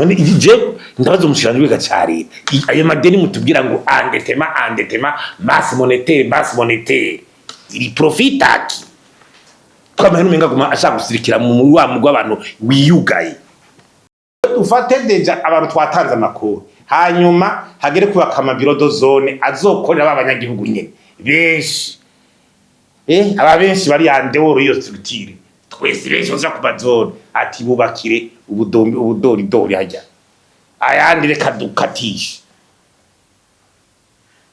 none ije ndabaza umushiranje wiga cyari ayo madeni mutubwira ngo endettement masse monétaire iri profitaki twamaye n'umenga guma ashaka gusirikira mu rwamu rw'abantu wiyugaye ufate deja abantu twatanze amakuru hanyuma hagere kuba kamabiro do zone azokorera abanyagihugu nyene benshi aba benshi bari andeworo iyo structure twese benshi baza ku bazone ati bubakire ubudori hajya ayandi reka dukatisha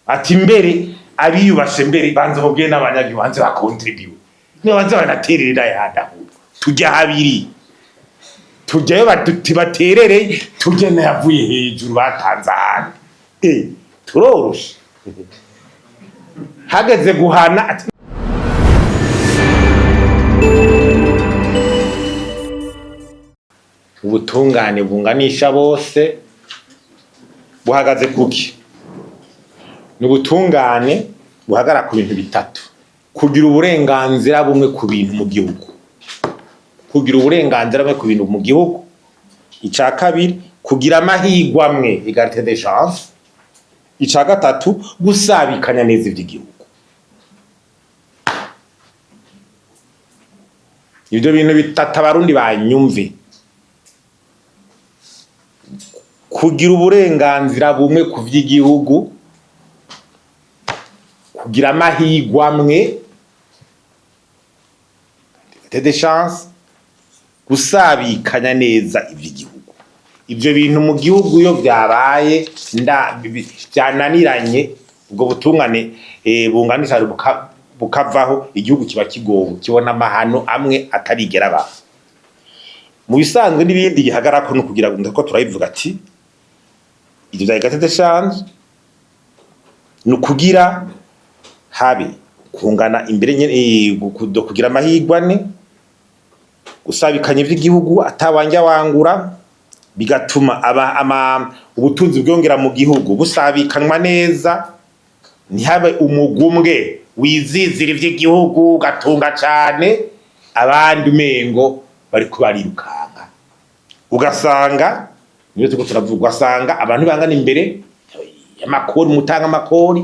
ati mbere abiyubashe mbere banze mubwiye n'abanyagihugu banze bakontribute ne banze banaterera yadaho tujya habiri tujyayo baterere tugene yavuye hejuru batanze ahandi turoroshe hageze guhana ubutungane bunganisha bose buhagaze kuki n'ubutungane buhagara ku bintu bitatu kugira uburenganzira bumwe ku bintu mu gihugu kugira uburenganzira bumwe ku bintu mu gihugu ica kabiri kugira amahirwe amwe égalité des chances ica gatatu gusabikanya neza iby'igihugu ibyo bintu bitatu abarundi banyumve kugira uburenganzira bumwe ku by'igihugu kugira amahirwe amwe des chances gusabikanya neza iby'igihugu ibyo bintu mu gihugu yo byabaye byananiranye ubwo butungane bunganisha bukavaho igihugu kiba kigowe kibona amahano amwe atarigera ba mu bisanzwe n'ibindi gihagarako no kugira ngo ndako turayivuga ati ibyo bya égalité des chances no kugira habe kungana imbere nyene kugira amahirwe ane gusabikanye by'igihugu atawanja wangura bigatuma ubutunzi bwongera mu gihugu busabikanwa neza ntihabe umugumwe wizizira iby'igihugu gatunga cyane abandi umengo bari kubarirukanka ugasanga niyo tuko turavuga ugasanga abantu bangana imbere y'amakori mutanga amakori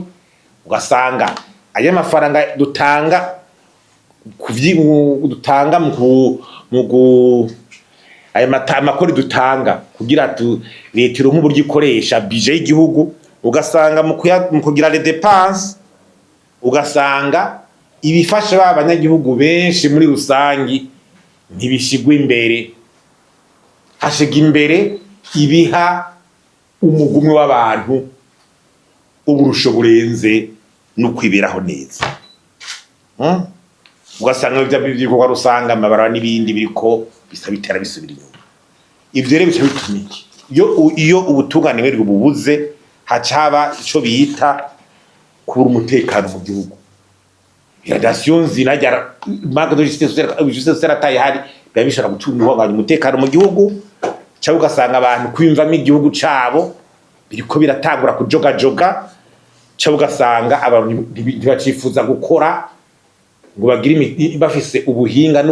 ugasanga ayo mafaranga dutanga dutanga ayo amakori dutanga kugira leta ironke uburyo ikoresha budget y'igihugu ugasanga mu kugira les dépenses ugasanga ibifasha abanyagihugu benshi muri rusangi ntibishigwa imbere hashiga imbere ibiha umugumwe w'abantu uburusho burenze no kwiberaho neza ugasanga by'ibyo rusanga amabara n'ibindi biriko bisabitera bisubira inyuma ibyo rero bica bitumiki iyo ubutungane bw'irwo bubuze hacaba ico bita kubura umutekano mu gihugu gradation zinajya manque de justice serataye hari babishara gutunga umutekano mu gihugu cyangwa ugasanga abantu kwimvamo igihugu cabo biriko biratangura kujoga cyangwa ugasanga abantu ntibacifuza gukora ngo bagire bafise ubuhinga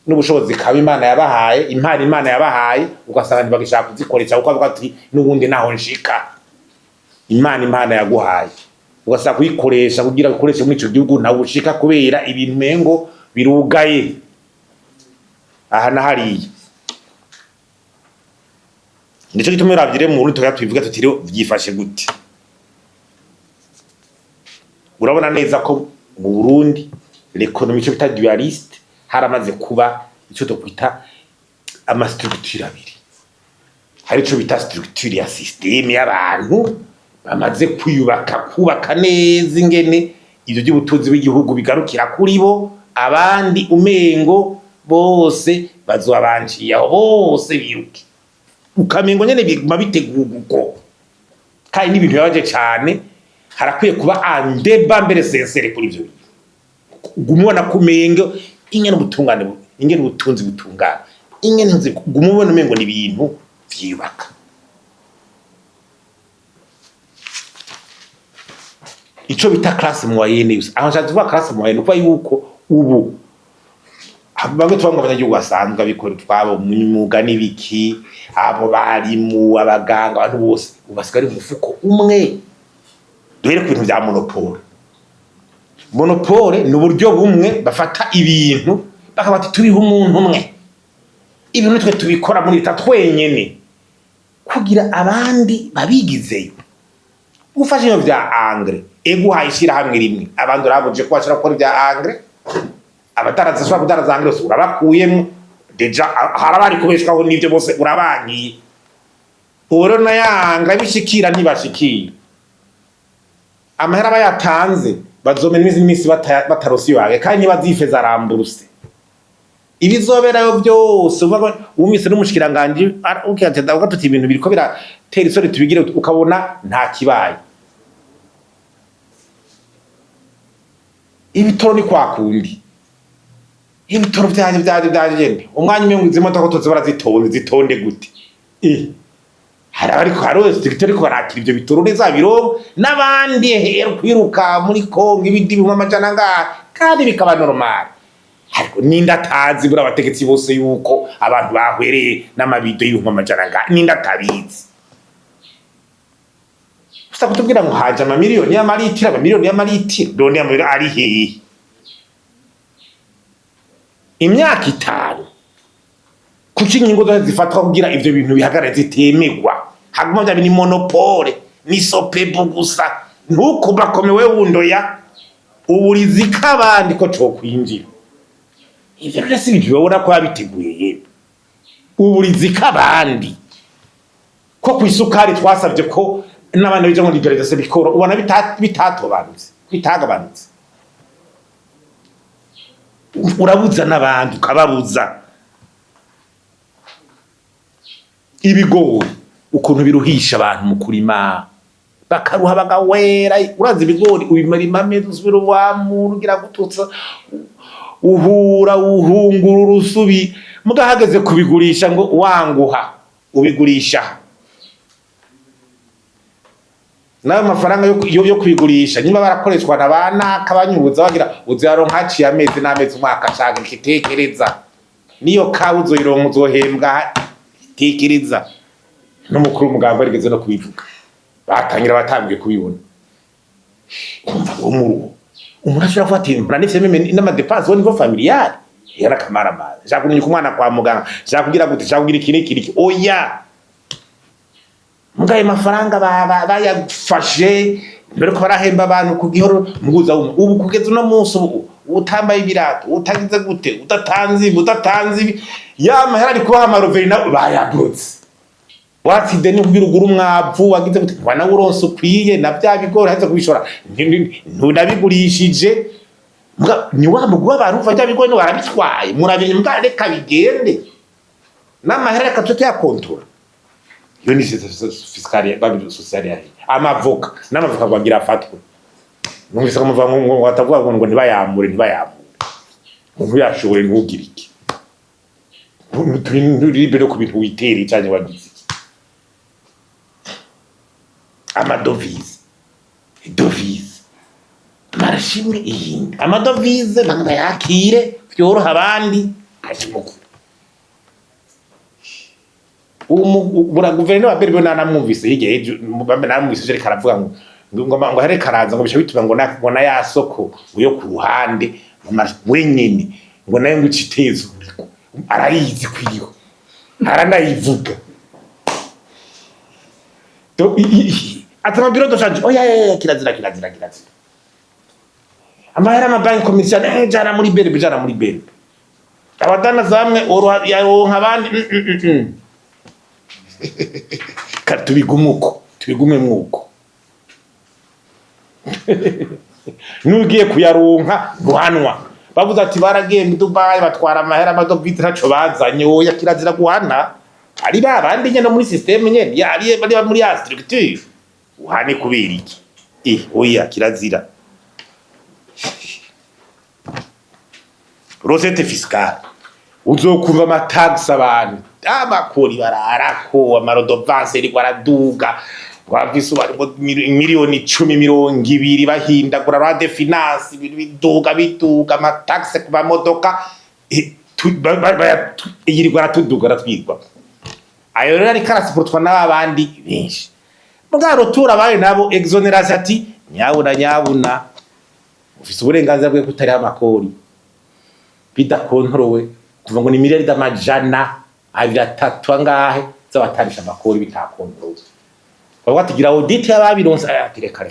n'ubushobozi kaba Imana yabahaye Imana yabahaye ugasanga ntibagishaka kuzikoresha kuko bavuga ati n'ubundi naho nshika Imana yaguhaye ugasanga kuyikoresha kugira ukoreshe muri ico gihugu nawe ushika kubera ibintu mengo birugaye aha na hariya nico gituma uravyire mu Burundi tuvuga tutiri vyifashe gute urabona neza ko mu Burundi l'économie cyo bita dualiste haramaze kuba icyo tokwita ama structure abiri hari cyo bita structure ya system y'abantu bamaze kubaka neza ingene ivyo by'ubutunzi bw'igihugu bigarukira kuri bo abandi umengo bose bazobanciye aho bose biruke ukamengo nyene biguma biteguguko kandi n'ibintu yabaje cyane harakwiye kuba andeba mbere sensere kuri ivyo gumubona kumengo ingene ubutungane ingene ubutunzi butungana ingene nzi gumubona umengo ni ibintu vyibaka ico bita classe moyenne aho nshatse kuvuga classe moyenne kuba yuko ubu bamwe twanga abanyagihugu basanzwe bikora twabo mu mwuga n'ibiki abo bari mu abaganga abantu bose ubasigara mu mufuko umwe duhere ku bintu bya monopole ni uburyo bumwe bafata ibintu bakabati turiho umuntu umwe ibintu twe tubikora muri leta twenyene kugira abandi babigizeyo ufashe ibintu bya angre ego hayishira hamwe rimwe abandi urabuje ko bashaka gukora ibya angre abataraza shobora kudaraza angre urabakuyemo deja harabari kubeshwaho n'ibyo bose urabangiye uro na yanga bishikira ntibashikira amahera bayatanze bazomena iminsi batarosi wawe kandi ntibazifeza aramburuse ibizoberayo byose umise n'umushikiranganje ukiyatenda ugatuti ibintu biriko biratera isoni tubigire ukabona nta kibaye ibitoro ni kwa kundi ibitoro byaje umwanya umwe ngizimo tokotoze barazitonde gute ariko haro secretary ko barakira ibyo bitoro neza biro nabandi hero kwiruka muri Kongo ibindi bimwe amajana kandi bikaba normal ariko nindatazi bura abategetsi bose yuko abantu bahwereye n'amabido y'ibihumbi amajana nindatabizi usa kutubwira ngo haje amamiliyoni y'amalitiro done amabiro ari hehe imyaka 5 kuki ingingo zose zifatwa kugira ivyo bintu bihagarare zitemegwa haguma bya bini monopole ni sopebu gusa ntukubakomewe wundoya uburizi kabandi ko cyo kwinjira ivyo rero si byo ubona ko abiteguye yebo uburizi kabandi ko kwisukari twasavye ko n'abana bije muri gereza bikora ubona bitagabanutse urabuza n'abandi ukababuza ibigori ukuntu biruhisha abantu mu kurima bakaruha bagawera urazi ibigori ubimarima amezi usubira wamurugira gututsa uhura uhungura urusubi mugahageze kubigurisha ngo wanguha ubigurisha nayo mafaranga yo kwigurisha niba barakoreshwa nabana kabanyubuza bagira uzaronka haciye amezi n'amezi umwaka shaka kitekereza niyo kabuzo irongo uzohembwa tekereza n'umukuru umuganga arigeze no kubivuga batangira batangiye kubibona umva umuruho umuntu ashobora gufata impra n'ifeme n'amadepense au niveau familial yara kamaramaza shaka kunyuka umwana kwa muganga shaka kugira gute shaka kugira ikiriki oya mugaye mafaranga bayafashe mbere ko barahemba abantu ku gihoro muguza ubu kugeza no munsi utambaye ibirato utagize gute utatanzi yamahera ari kuba amaroverina bayabrutse watide ni kugira ugura umwavu wagize gute wana uronse ukwiye na bya bigori haza kubishora ntunabigurishije ni wa mugwa baruva bya bigori no barabitwaye murabinye mbwa reka bigende n'amahera akatote ya kontora yo ni fiscale babiri sociale yahi amavoka n'amavoka bagira fatwe numvise ko muva ngo watavuga ngo ntibayamure umuntu yashoboye ntugira iki turi ku bintu witeri cyane wagize amadovize marashimwe iyindi amadovize nanga yakire byoroha abandi hashimuko bura guverinoma berbe nanamwumvise yige bambe namwumvise je karavuga ngo here karaza ngo bishabituma ngo na yasoko yo ku ruhande wenyene ngo nayo ngo citezo arayizi kwiyo aranayivuga to atama biro doshanje oya kirazira amahera amabanki commission jana muri berbe abadana zamwe oro yaronka abandi tubigume mwuko nugiye kuyaronka guhanwa bavuze ati baragiye mu Dubai batwara amahera amadovize ntaco bazanye oya kirazira guhana ari babandi nyene muri system nyene yari bari muri ya structure uhane kubera iki oya kirazira recette fiscale uzokumva amatax abantu amakori bararako amarodovance iri kwaraduga wavise bari miliyoni 10-20 bahindagura rade finance biduga amatax ku mamodoka yirirwa aratuduga aratwirwa ayo rero ariko arasiportwa n'abandi benshi mugaro tura baye nabo exoneration ati nyabuna ufise uburenganzira bwo kutari amakori bidakontrowe kuva ngo ni miliyari d'amajana abiratatwa ngahe z'abatarisha amakori bitakontrowe baba batigira audit y'ababironsa ati reka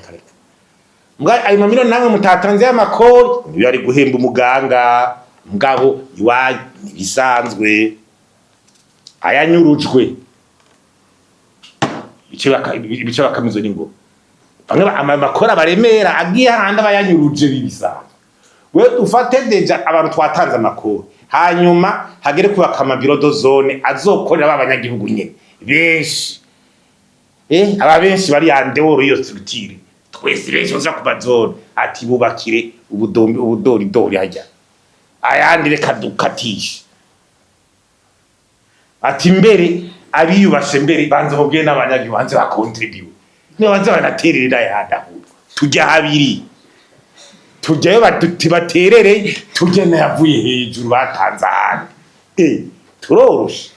mbwa ayo mamiliyoni namwe mutatanze y'amakori niyo ari guhemba umuganga mugabo iwa bisanzwe ayanyurujwe bice bakamizo ningo bamwe amakora baremera agiye handa bayanyuruje bibisanzwe we ufate deja abantu twatanze amakuru hanyuma hagere kuba kamabiro do zone azokorera abanyagihugu nyene benshi aba benshi bari yandeworo iyo structure twese benshi baza kuba zone ati bubakire ubudori hajya ayandi reka dukatisha ati mbere abiyubashe mbere banze mubwiye n'abanyagihugu banze bakontribute ne banze banaterera yadahu tujya habiri tujyayo baterere tugene yavuye hejuru batanze ahandi turoroshe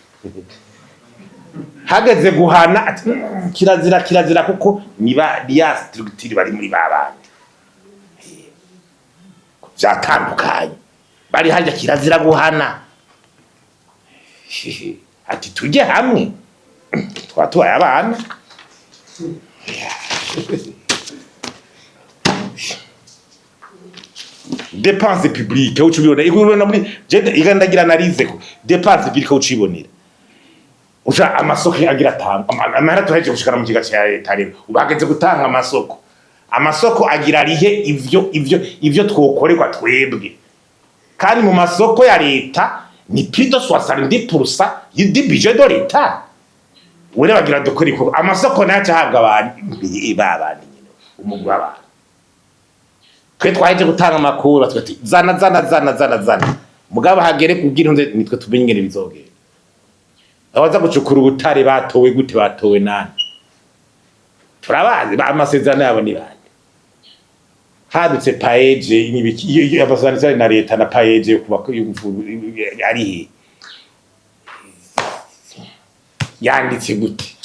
hageze guhana kirazira kuko niba ya structure bari muri babandi byatandukanye bari hajya kirazira guhana ati tujye hamwe twatubaye abana dépenses publiques aho cubibona igubona muri jende igandagira analize ko dépenses publiques aho cibonera uja amasoko agira tanga amara tuheje gushikana mu kiga cya leta rero ubageze gutanga amasoko agira rihe ivyo twokorerwa twebwe kandi mu masoko ya leta ni plus de 70% du budget de l'État. Wele bagira dokori ko amasoko naca habwa abantu babandi nyine umugwi w'abantu. Kwe twaje gutanga amakuru twati zana mugabo hagere kugira nze nitwe tumenye ingene bizogera. Abaza gucukura ubutare batowe gute batowe nani. Turabazi amasezerano yabo ni bande. Hadutse paeje n'ibiki abasanzwe na leta na paeje kuba ari yanditse gute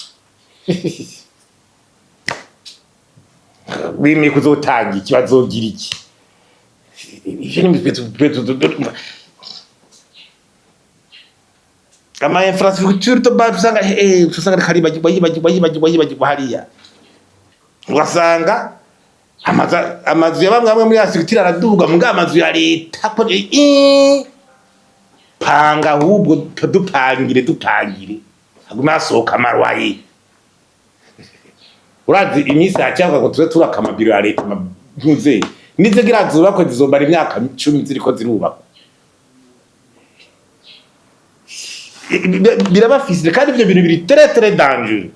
wimi kuzotanga ikibazogira iki ivyo ni kama infrastructure to basanga usanga kari bayi hariya wasanga amazu ya bamwe muri asitira araduga muga amazu ya leta ko panga ahubwo dupangire aguma asohoka amarwayi urazi imisi yacyanga ngo tuze turaka amabiro ya leta mpuze nize girazuba ko zizombara imyaka 10 ziriko zirubaka birabafise kandi ibyo bintu biri très dangereux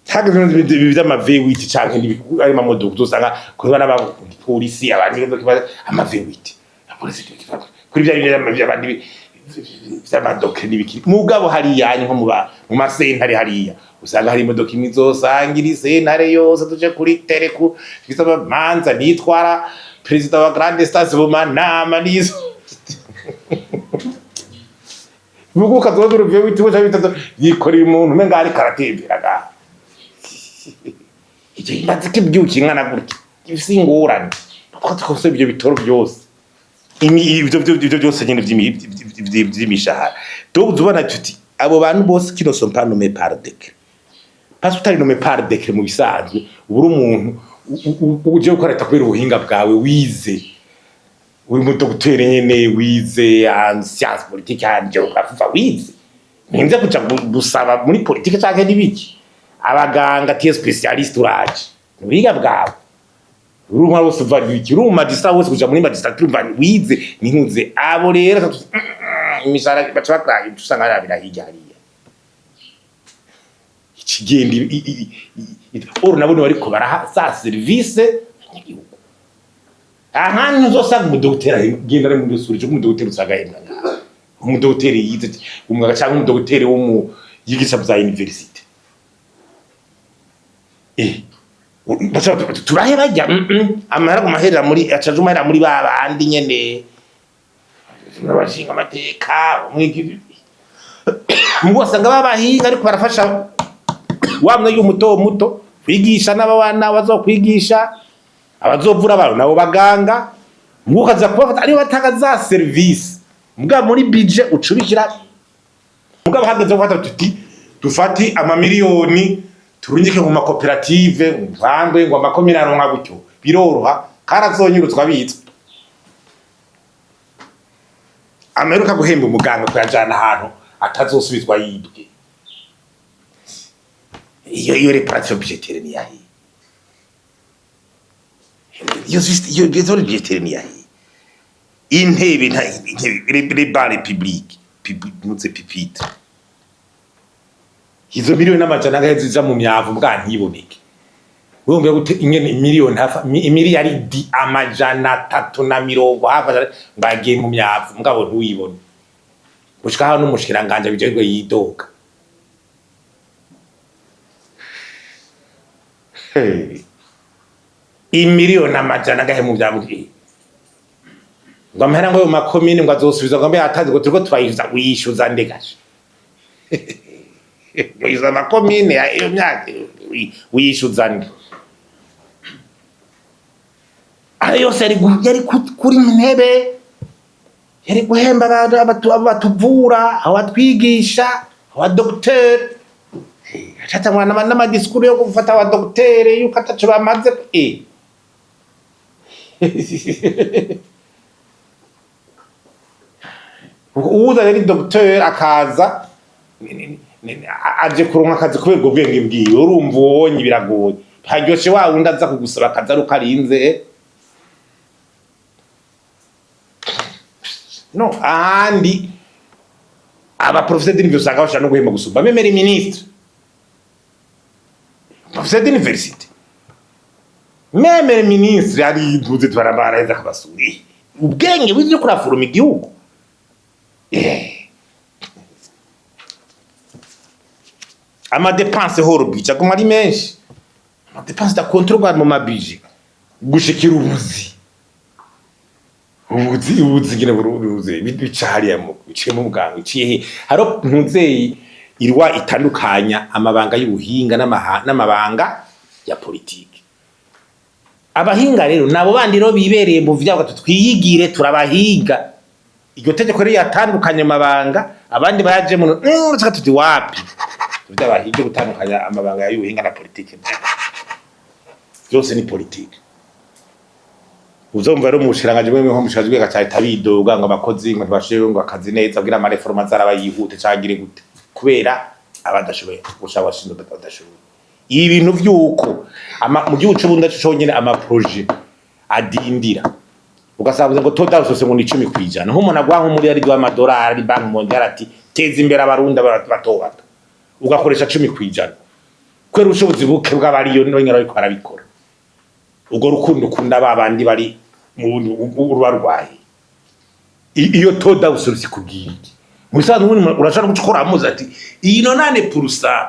hageze by'ama V8 canke ari mamodoka dusanga ko bana ba polisi abantu ama V8 apolisi kuri by'abandi by'amadoka n'ibiki mugabo hari yanyu nko mu masentare hariya usanga hari imodoka imwe zosangira isentare yose tuje kuri tereku bisaba manza nitwara president wa grande stade mu manama nizo mugo kazoduru V8 boja bitatu yikoreye umuntu menga ari karatemberaga icyo imaze byuki nkana gutya ibisingorane ko twose ibyo bitoro byose ibyo byose nyine by'imishahara tubona tuti abo bantu bose kino sont pas nommés par décret parce que nommé par décret mu bisanzwe uburi umuntu uje ukoreta kwera ubuhinga bwawe wize uri mu dogiteri nyene wize en science politique en géographie wize ninze kuca gusaba muri politique cyangwa n'ibiki abaganga tie specialist uraje ubiga bwawe urumwa bose value uruma dista bose kuja muri magistrature mvani wize ninkuze abo rero imishara bacakra usanga arabira hirya hariya ikigendi oro nabone bariko baraha sa service ahantu zosanga mu dogiteri genda ari mu surije mu dogiteri usagahembwa mu dogiteri yize umwaga cyangwa mu dogiteri wo mu yigisha bya university turaheba jya amahera kumahera muri acajumahera muri babandi nyene n'abashinga amateka mwigiri mugosanga babahinga ariko barafasha wamwe y'umuto muto kwigisha n'abana bazokwigisha abazovura abantu nabo baganga mukaza kuba ari batanga za service muga muri budget ucubikira muga bahagaze gufata tuti dufati amamiliyoni turungike mu makoperative ngwangwe ngo amakominano nka gutyo biroroha karazonyurutswa bitse ameruka guhemba umuganga kuyajana ahantu atazosubizwa yibwe iyo reparation budgetaire ni yahi iyo budgetaire ni yahi intebe nta les bars publics nutse pipite izo miliyoni n'amajana ngaheza mu myavu bwa ntiboneke wumva gute ingene miliyoni hafa miliyaridi amajana 350 hafa ngagiye mu myavu mugabo ntuyibone gushika hano n'umushikiranganje bijejwe yidoka imiliyoni amajana ngahe mu byavu ngo amahera ngo mu makomine ngo azosubiza ngo mbe atazi ngo turiko turayiza uyishuza ndegaje Iza makomine ya iyo myaka uyishuzane ayo seri yari kuri ntebe yari guhemba abatuvura abatwigisha abadokter achata mwana n'amadiskuru yo gufata abadokter yuko atacu bamaze uza yari dokter akaza aje kuronka akazi kubera ubwenge bwiwe urumva ubonye biragoye haryoshe wa wundi aza kugusaba akazi ari ukarinze no ahandi aba professeur d'université usanga bashaka no guhemba gusumba même les ministres professeur d'université même les ministres ari duze twarabaraza kabasuri ubwenge bw'ibyo kurafuruma igihugu ama dépenses hors budget comme ari menshi ama dépenses da contrôle mu mabije gushikira ubuzi gine buruze bicariya mu biciye mu bwangu iciye haro ntuzeyi irwa itandukanya amabanga y'ubuhinga n'amabanga ya politiki abahinga rero nabo bandi ro bibereye mu vyabo twiyigire turabahiga iryo tegeko rero yatandukanye amabanga abandi baje mu tuti wapi byabahije gutandukanya amabanga y'ubuhinga na politiki byose ni politiki uzomva rero umushiranganje mwe nko mushazwe gacahita bidoga ngo abakozi ngo bashire ngo akazi neza kugira ama reforma zaraba yihute cagire gute kubera abadashoboye gushaba shindo badashoboye ibintu vyuko mu gihugu c'ubundi cyo nyene ama projet adindira ugasabuza ngo total sose ngo ni 10% nk'umuntu agwa nko muri ari $1 bank mondial ati teza imbere abarundi batobato ugakoresha 10% kwera ubushobozi buke bw'abariyo n'onyara ariko arabikora ugo rukundo kunda babandi bari mu rubarwaye iyo toda usurusi kubwira musanzwe muri urashaka gucukora amuza ati iyi 8%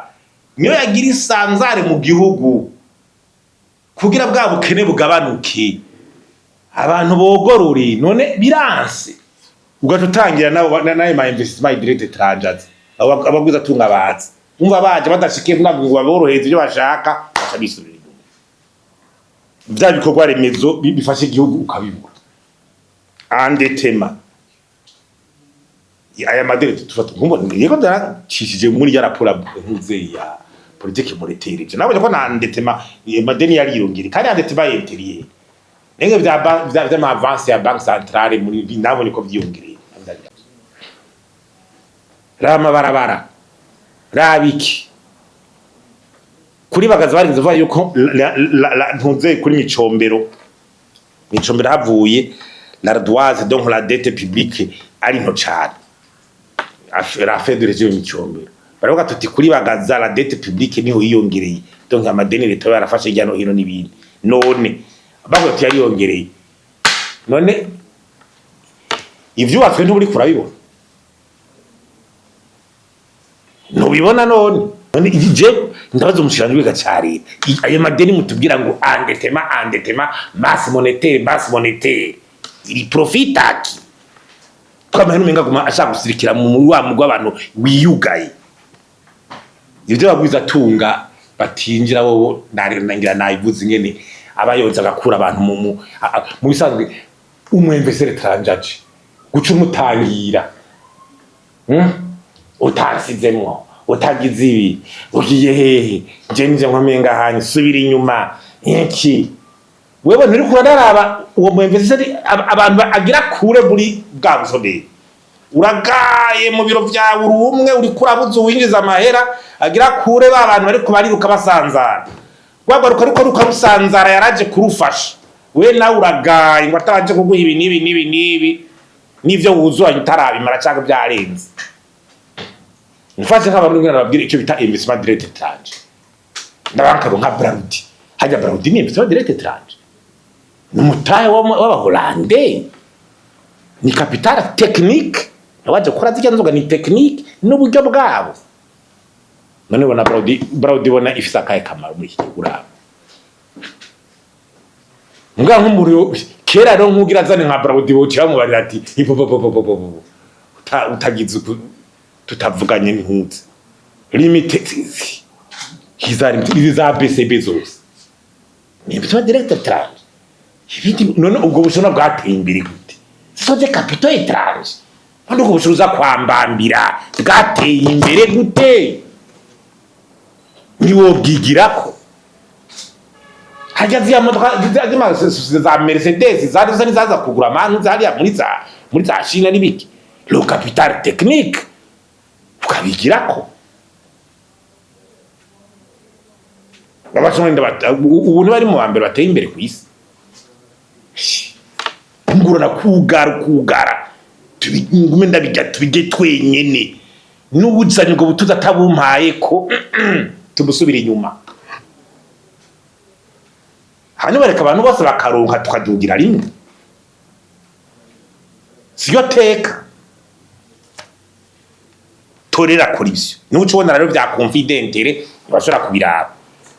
niyo yagira isanzare mu gihugu kugira bwa bukene bugabanuke abantu bogorore none biranse ugatutangira nayo ma investment direct transact abagwiza tunga bazi umva baje badashikiye ngo baboroheze ibyo bashaka bashabisubira vya bikorwa remezo bifashe igihugu ukabibura andetema aya madere tufata nkumva yego daracishije muri ya raporo ntuze ya politique monétaire je nabonye ko nandetema madeni yari yongere kandi andetema yinteriye nenge vya ma avance ya banque centrale muri nabonye ko vyongereye rama barabara rabiki kuri bagaza bari kuvuga yuko ntunze kuri micombero havuye l'ardoise donc la dette publique ari nto cyane afera de région micombero baravuga tuti kuri bagaza la dette publique niho yiyongereye donc amadeni leta yarafashe ijyano hino nibindi none bavuga tuti yariyongereye none ivyo watwe nturi kurabibona nubibona none none ije ndabaza umushiranje wiga cyari ayo madeni mutubwira ngo endettement masse monétaire iri profitaki kama hano menga guma ashaka gusirikira mu wa mugwa abantu wiyugaye ivyo bagwiza tunga batinjira bo naringira nayivuze nyene abayonza gakura abantu mu bisanzwe umwemvesere tranjaje guca umutangira utasizemwo utagize ibi ugiye hehe je nje nkomenga hanye subira inyuma iki wewe nturi kuranaraba uwo mwemvesere abantu agira kure muri bwa busode uragaye mu biro bya urumwe uri kurabuza uwinjiza amahera agira kure abantu bari kubariruka basanzara gwagaruka ariko rukarusanzara yaraje kurufasha we nawe uragaye ngo atabaje kuguha ibi nibi nivyo wuzuranye utarabimara cyangwa byarenze mfashe nk'abantu ngana babwira icyo bita investment direct étranger ndabankaro nka Burundi hajya Burundi ni investment direct étranger numutaye w'Abaholande ni capital technique waje kora zijya nzoga ni technique n'uburyo bwabo none bona Burundi bona ifisa akaye kamaro muri iki uraba nga nk'umuriyo kera rero nkugira zane nka Burundi bo cyangwa bari ati ipopopopopopo utagize tutavuganye n'inkunzi limited hizari za BCB zose ni bitwa direct étranger ibindi none ubwo bushona bwateye imbere gute soje capital étranger kandi ubwo bushuza kwambambira bwateye imbere gute niwo bwigirako hajya zya modoka za Mercedes zari zaza kugura amantu zariya muri za China n'ibiki le capital technique ukabigirako abashomende ubu bari mu bambere bateye imbere ku isi ngurana kugara tubigume ndabijya tubige twenyene n'ubuzanye ngo butuza tabumpaye ko tubusubira inyuma hano bareka abantu bose bakaronka tukadugira rimwe siyo teka torera kuri ivyo nuco ubona rero bya confidentere bashobora kubiraba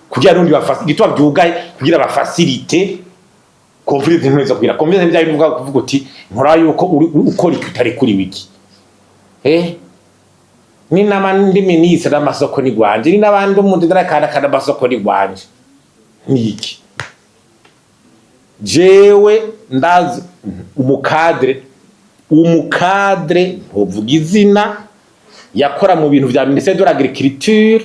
kugira rundi bafasi gitwa byugaye kugira bafacilite confidence neza kugira confidence bya bivuga kuvuga uti nkora yuko ukora ikitari kuri wiki ni namandi ministre amasoko ni gwanje ni nabandi umuntu ndarakana amasoko ni gwanje niki jewe ndazi umukadre uvuga izina yakora mu bintu vya ministère de l'agriculture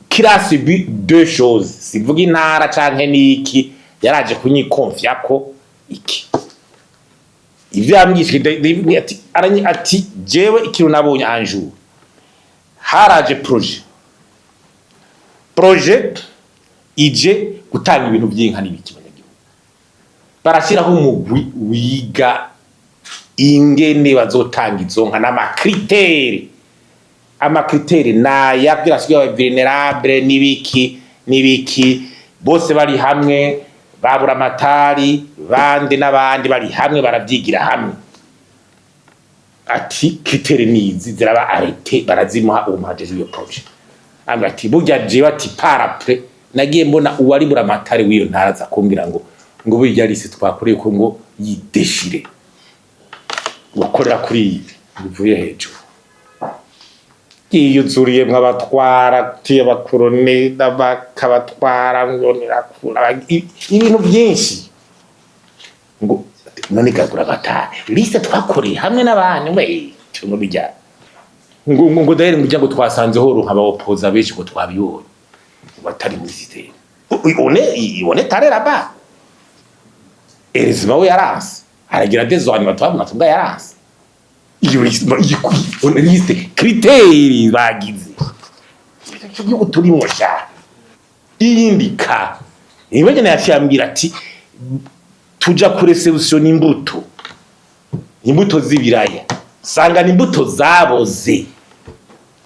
kirasi deux choses sivuga intara canke niki yaraje kunyikonfya ko iki ivyo yambwishije ati jewe ikintu nabonye anjou haraje projet ije gutanga ibintu by'inka n'ibiki banyagihugu barashiraho umugwi wiga ingene bazotanga izo nka n'amakriteri na yabyirashiye vulnerable nibiki bose bari hamwe babura amatari bande n'abandi bari hamwe baravyigira hamwe ati kriteri nizi ziraba arete barazimuha umuhajeje iyo project ati burya jewe ati parapre nagiye mbona uwari bura amatari wiyo ntaraza kumbira ngo burya ari se twakoreye ko ngo yideshire gukorera kuri bivuye hejuru yiyuzuriye mwabatwara tiye bakorone n'abakabatwara ngonera kura ibintu byinshi ngo none gakura gatari liste twakoreye hamwe n'abandi we cyo bijya ngo dahere ngo twasanze horo nk'abaopoza benshi ko twabiyone batari muri system one tarera ba erizima we yaranse aragira dezoni batwabona tubwa yaranse iyo liste criteri bagize cyo turimo sha indika imagine yashambira ati tuja kuri reception imbuto z'ibiraya sanga imbuto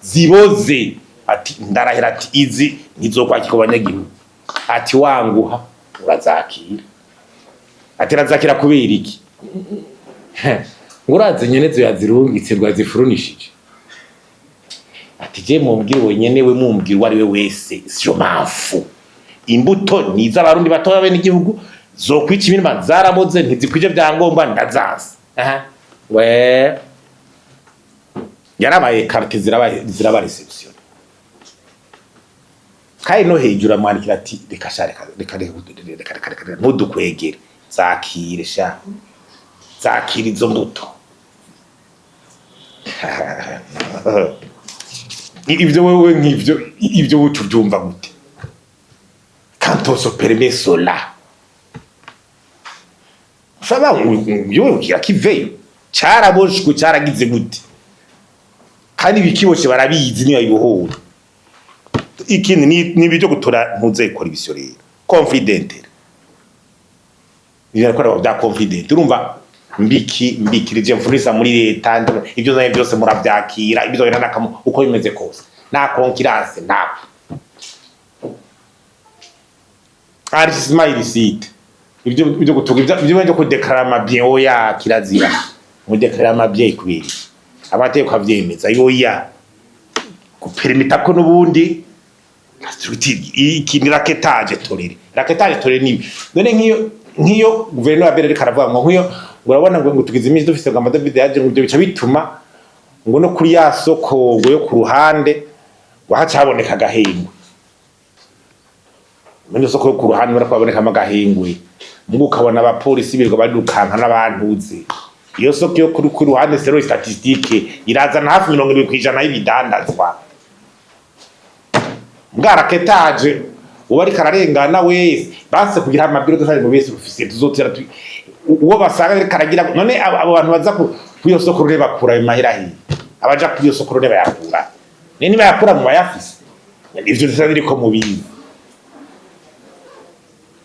ziboze ati ndarahera ati izi nizokwa ko banyagihugu ati wanguha urazakira ati razakira kubera iki nguraze nyene zo yazirungitse rwazifurunishije atije mumbwira wenyene we mumbwira wari we wese sio mafu imbuto niza abarundi batoya bene igihugu zo kwica ibintu zaramoze ntizikwije byangombwa ndazaza we yarabaye carte ziraba reception kai no hejuru amwandikira ati reka ntudukwegere zakire sha zakira izo mbuto ibyo wewe nk'ibyo utubyumva gute kantoso permesso la faba yo yakiveyo cyaraboshwe cyaragize gute kandi bikiboshe barabizi niyo yuhura ikindi ni byo gutora mpuze ikora ibisyo rero confident ni yakora bya confident urumva mbikirije mfurisa muri leta ibyo nayo byose murabyakira ibyo biranakamo uko bimeze kose nta concurrence nta ari smile site ibyo gutuga ibyo byo kudeklara amabien oya kirazira mu deklara amabien kubiri abateko avyemeza yoya kupermita ko nubundi iki ni raketage torere ni none nkiyo guverinoma ya Berere karavuga ngo nkiyo urabona ngo tugize imisi dufise ngo David yaje ngo bica bituma ngo no kuri ya soko ngo yo ku ruhande wahacyaboneka agahengwe muri soko yo ku ruhande barakwaboneka amagahengwe ngo ukabona abapolisi birirwa badukanka n'abantuze iyo soko yo kuri ruhande zero statistique irazana hafi 70% y'ibidandazwa ngaraketaje uwari kararengana wese base kugira amabiro dosari mu bese officier tuzotera uwo basanga karagira none abo bantu baza kuyo soko rureba kura imahirahi abaja kuyo soko rureba yakura nini bayakura mu bayafise ivyo dosari ko mubizi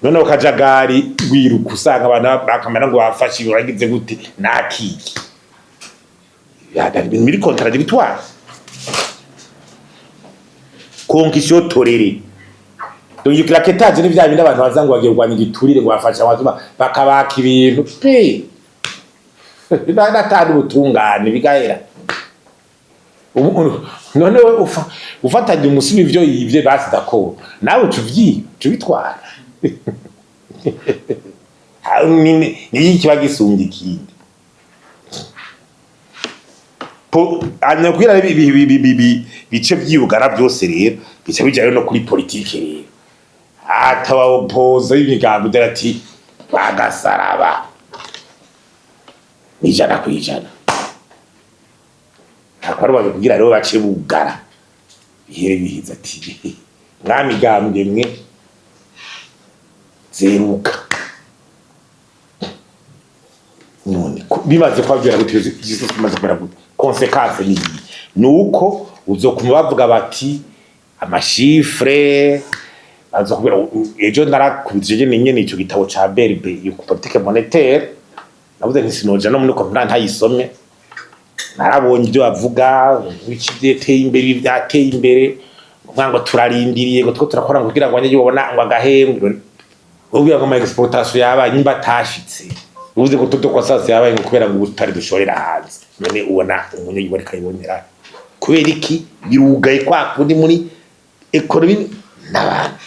none ukajagari wiruka usanga abantu bakamera ngo bafashe uragize gute nakiki ya ibintu biri contradictoire konkisho torere donc ikraketaje n'ivya bindi abantu bazango bagiye rwanya igiturire ngo bafasha abantu bakabaka ibintu pe batandi ubutungane bigahera none ufatanye umusibi ivyo yivye basi dako nawe tubitwara ni iki bagisumba ikindi po anakwira bice by'ubugara byose rero bice bijyayo no kuri politike rero atawa opposa y'imigambo derati bagasaraba ijana kwijana akora babibwira rero bace bugara bihere bihiza ati mwamigambwe mwe zeruka none bimaze kwabyara guteze Jesus bimaze kwera gute konsekanse ni nuko uzokuma bavuga bati amashifre azokubera ejo narakubije nyene ico gitabo ca Berbe yo politique monétaire navuze nti sinoja no muri komplana ntayisome narabonye ibyo bavuga wikideteye imbere byateye imbere ngo turarindiriye ngo turakora kugira ngo abanye yobona ngo agahembwe ubwo ngo exportation yabaye nimba tashitse uvuze ko toto kwa sasa yabaye ngo kubera ngo utari dushorera hanze none ubona umunye yibari kayibonera kubera iki birugaye kwa kundi muri economy n'abantu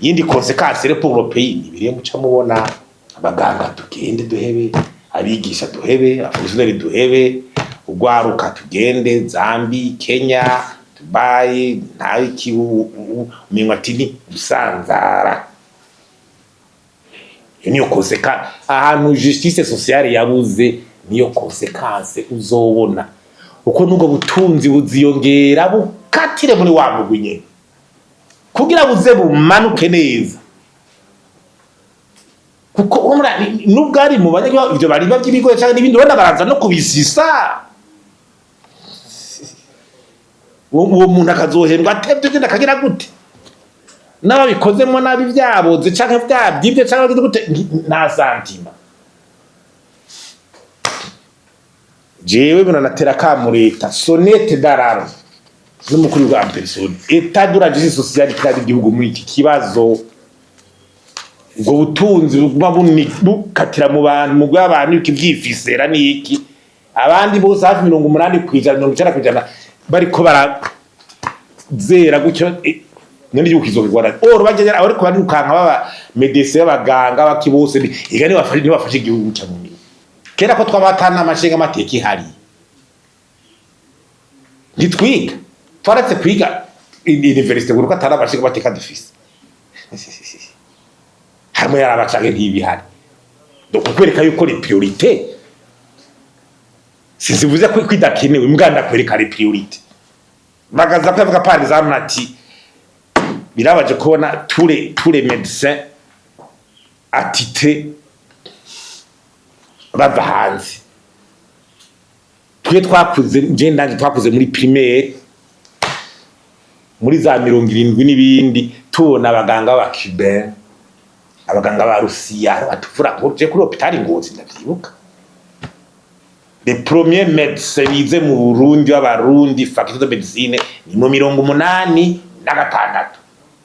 yindi konsekanse rero pour le pays nibiriye muca mubona abaganga tugende duhebe abigisha duhebe abafundi duhebe ugwaruka tugende Zambi Kenya Dubai ntabiki umwatini usanzara niyo konseka ahantu justice sociale yabuze niyo konsekanse uzobona uko nubwo butunzi buziyongera bukatire muri wa mugwinye kugira buze bumanuke neza kuko umra nubwo ari mu banyagi ivyo bari baby'ibigo cyangwa n'ibindi wenda baranza no kubisisa uwo muntu akazohendwa atebye genda kagira gute n'ababikozemo nabi byaboze cyangwa byabyibye cyangwa gute nta santima jewe bino natera kamureta sonete dararo n'umukuru wa persone etat de la justice sociale kandi igihugu muri iki kibazo ubwo butunzi bukatira mu bantu mu bw'abantu ikivyifisera niki abandi bose hafi 80% 90% bariko zera gutyo none yuko izobigwana bagera aho ariko banukanka baba medecin y'abaganga bakibose igane bafashe igihugu cya mu miri kera ko twabatana amashinga amateki hari nitwiga twaretse kwiga university guruko atari amashinga amateka dufise hamwe yarabacange ntibihari donc kwereka yuko les priorités sinzivuze ko kwidakenewe muganda kwereka les priorités bagaza kwavuga par exemple ati birabaje kubona tous les médecins atité bava hanze twe twakuze nje twakuze muri primaire muri za 70 n'ibindi tubona abaganga ba Cubain abaganga ba Rusiya batuvura ngoje kuri hôpital Ngozi ndavyibuka les premiers médecins bize mu Burundi w'abarundi faculté de médecine ni mu 86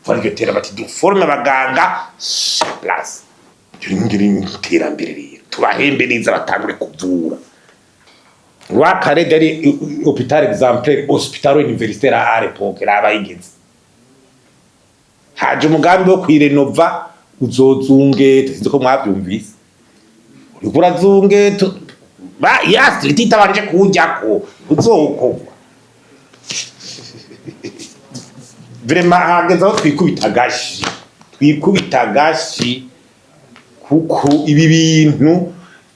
Fargetera bati du forme abaganga sur place ngiri iterambere rero tubahemberiza batangure kuvura wakare dari hôpital exemplaire hospital universitaire à l'époque rabayigeze haje umugambi wo kwirenova uzozunge tuzi ko mwabyumvise uri kurazunge ba yas litabanje kujyako uzoko vraiment hageze aho twikubita gashi kuko ibi bintu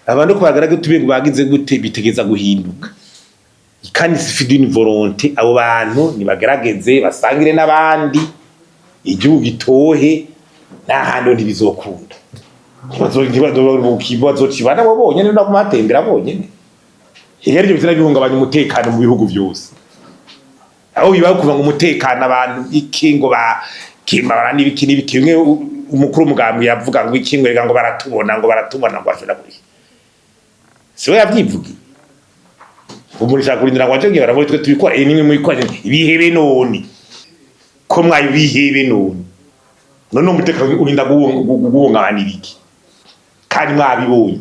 abantu kubagaragaza tubintu bagize gute bitegeza guhinduka kandi sifi d'une volonté abo bantu nibagerageze basangire n'abandi igihugu gitohe n'ahandi ntibizokunda bazocibana bo bonyene no kumatembera bonyene yari byo bizina bihungabanya umutekano mu bihugu byose aho bibaho kuva ngo umutekano abantu ikingo ba kimbara n'ibiki kimwe umukuru umugambi yavuga ngo ikingwerega ngo baratubona ngo ashobora kuri siwe yavyivugi umurisha kurindira ngo aje barabo twe tubikora nimwe mu ikora ibihebe none ko mwayo bihebe none umutekano urinda guhunganira iki kandi mwabibonye